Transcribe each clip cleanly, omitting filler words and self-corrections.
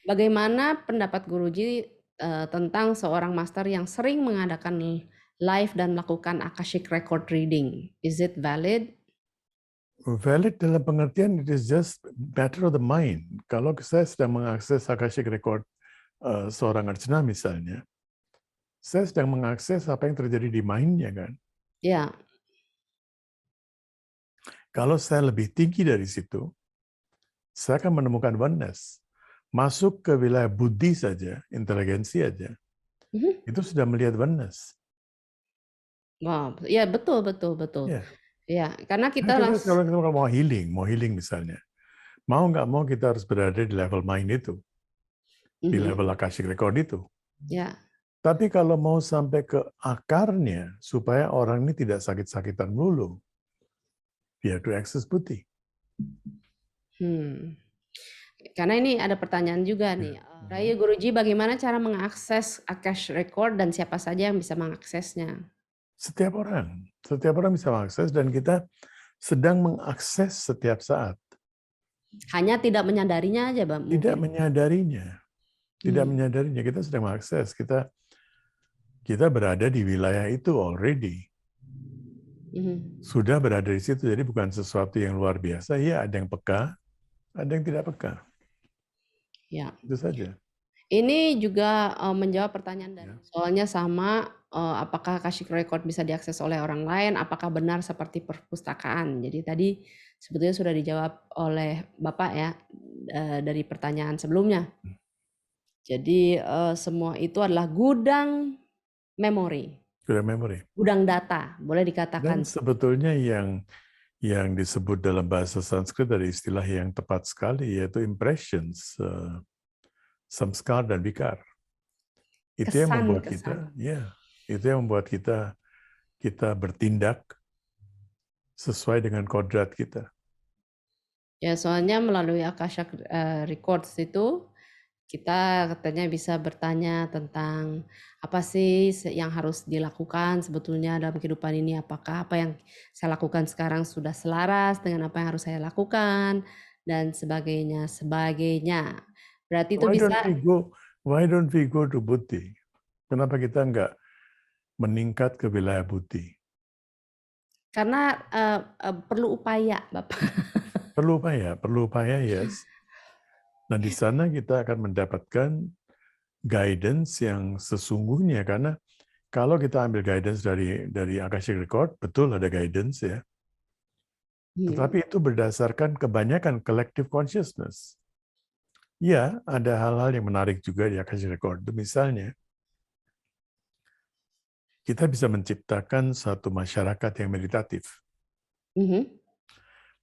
Bagaimana pendapat Guruji tentang seorang master yang sering mengadakan live dan melakukan Akashic Record reading? Is it valid? Valid dalam pengertian it is just matter of the mind. Kalau saya sedang mengakses Akashic Record seorang Arjuna misalnya, saya sedang mengakses apa yang terjadi di mind-nya kan. Ya. Kalau saya lebih tinggi dari situ, saya akan menemukan oneness. Masuk ke wilayah budi saja, inteligensi aja, itu sudah melihat oneness. Wow, ya betul betul betul. Ya. Ya, karena Nah, kita kalau kita mau healing misalnya, mau nggak mau kita harus berada di level mind itu, di level Akashic Record itu. Ya. Tapi kalau mau sampai ke akarnya, supaya orang ini tidak sakit-sakitan dulu, dia to access budi. Karena ini ada pertanyaan juga nih. Raya Guruji, bagaimana cara mengakses Akashic Record dan siapa saja yang bisa mengaksesnya? Setiap orang bisa mengakses dan kita sedang mengakses setiap saat. Hanya tidak menyadarinya aja, Bang. Tidak Mungkin. menyadarinya, kita sedang mengakses, kita berada di wilayah itu already. Sudah berada di situ, jadi bukan sesuatu yang luar biasa. Ya, ada yang peka, ada yang tidak peka. Ya. Itu saja. Ini juga menjawab pertanyaan dari soalnya sama, apakah Akashic Record bisa diakses oleh orang lain, apakah benar seperti perpustakaan. Jadi tadi sebetulnya sudah dijawab oleh Bapak ya, dari pertanyaan sebelumnya. Jadi semua itu adalah gudang memori. Gudang memori. Gudang data, boleh dikatakan. Dan sebetulnya yang disebut dalam bahasa Sanskrit dari istilah yang tepat sekali, yaitu impressions, samskar dan vikar. Itu yang membuat kita, itu yang membuat kita bertindak sesuai dengan kodrat kita. Ya, soalnya melalui Akashic Records itu kita katanya bisa bertanya tentang apa sih yang harus dilakukan sebetulnya dalam kehidupan ini, apakah apa yang saya lakukan sekarang sudah selaras dengan apa yang harus saya lakukan dan sebagainya. Berarti itu bisa Why don't we go to buddhi? Kenapa kita nggak meningkat ke wilayah buddhi? karena perlu upaya, Bapak. Perlu upaya, yes. Nah, di sana kita akan mendapatkan guidance yang sesungguhnya, karena kalau kita ambil guidance dari Akashic Record, betul ada guidance ya. Tetapi itu berdasarkan kebanyakan collective consciousness. Ya, ada hal-hal yang menarik juga di Akashic Record. Misalnya, kita bisa menciptakan satu masyarakat yang meditatif.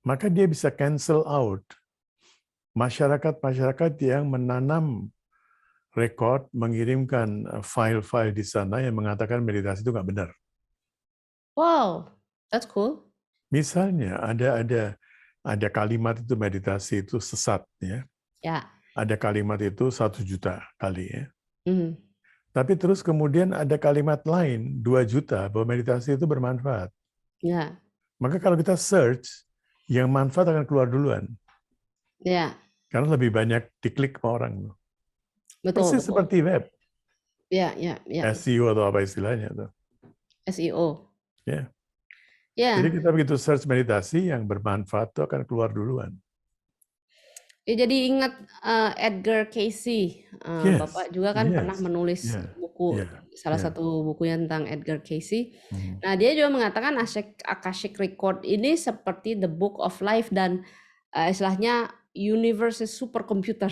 Maka dia bisa cancel out masyarakat-masyarakat yang menanam rekod, mengirimkan file-file di sana yang mengatakan meditasi itu nggak benar. Wow, that's cool. Misalnya ada kalimat itu meditasi itu sesat ya. Ya. Ada kalimat itu 1 juta kali ya. Tapi terus kemudian ada kalimat lain 2 juta bahwa meditasi itu bermanfaat. Ya. Maka kalau kita search, yang manfaat akan keluar duluan. Ya. Karena lebih banyak diklik orang. Betul, Persis betul. seperti web. Ya. SEO atau apa istilahnya tuh. SEO. Ya. Ya. Jadi kita begitu search meditasi yang bermanfaat itu akan keluar duluan. Ya, jadi ingat Edgar Cayce. Bapak juga kan pernah menulis buku, salah satu bukunya tentang Edgar Cayce. Nah, dia juga mengatakan Akashic Record ini seperti the book of life dan istilahnya universe superkomputer.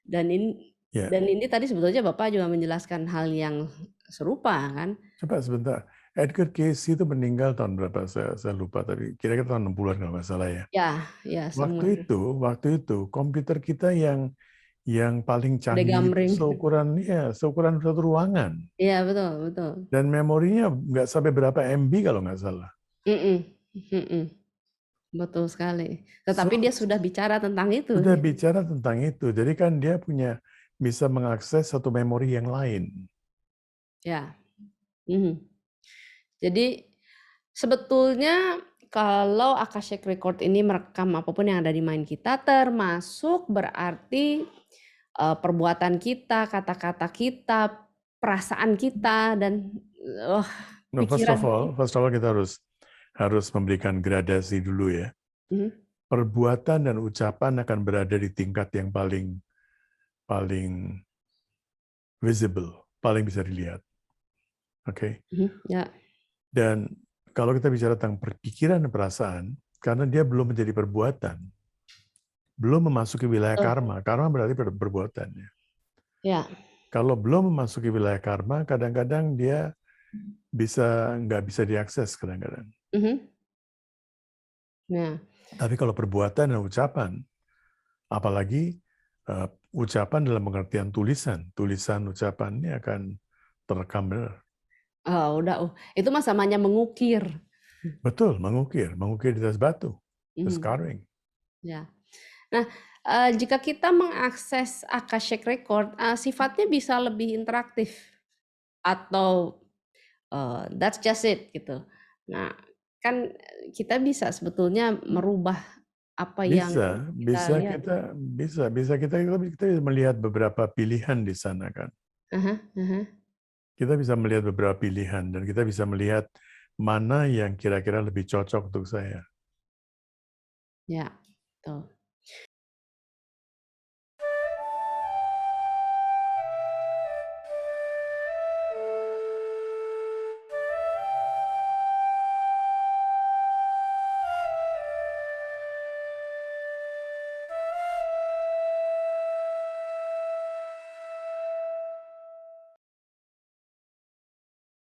Dan ini tadi sebetulnya Bapak juga menjelaskan hal yang serupa kan? Coba sebentar. Edgar Cayce itu meninggal tahun berapa? Saya lupa, tapi kira-kira tahun 60-an kalau nggak salah ya. Ya. Waktu itu komputer kita yang paling canggih itu seukuran satu ruangan. Iya, betul. Dan memorinya nggak sampai berapa MB kalau nggak salah. Betul sekali. Tetapi dia sudah bicara tentang itu. Sudah bicara tentang itu. Jadi kan dia bisa mengakses satu memori yang lain. Ya. Jadi sebetulnya kalau Akashic Record ini merekam apapun yang ada di mind kita, termasuk berarti perbuatan kita, kata-kata kita, perasaan kita, dan No, pikiran first of all kita harus memberikan gradasi dulu ya. Perbuatan dan ucapan akan berada di tingkat yang paling visible, paling bisa dilihat. Oke. Ya. Dan kalau kita bicara tentang pikiran dan perasaan, karena dia belum menjadi perbuatan, belum memasuki wilayah karma. Karma berarti perbuatan. Ya. Kalau belum memasuki wilayah karma, kadang-kadang dia nggak bisa diakses kadang-kadang. Nah. Tapi kalau perbuatan dan ucapan, apalagi ucapan dalam pengertian tulisan ucapan ini akan terekam benar. Itu mah samanya mengukir. Betul, mengukir di atas batu, scarring. Ya. Nah, jika kita mengakses Akashic Record, sifatnya bisa lebih interaktif atau that's just it gitu. Nah, kan kita bisa sebetulnya merubah apa yang kita lihat. Bisa kita melihat beberapa pilihan di sana kan. Kita bisa melihat beberapa pilihan dan kita bisa melihat mana yang kira-kira lebih cocok untuk saya. Ya, betul.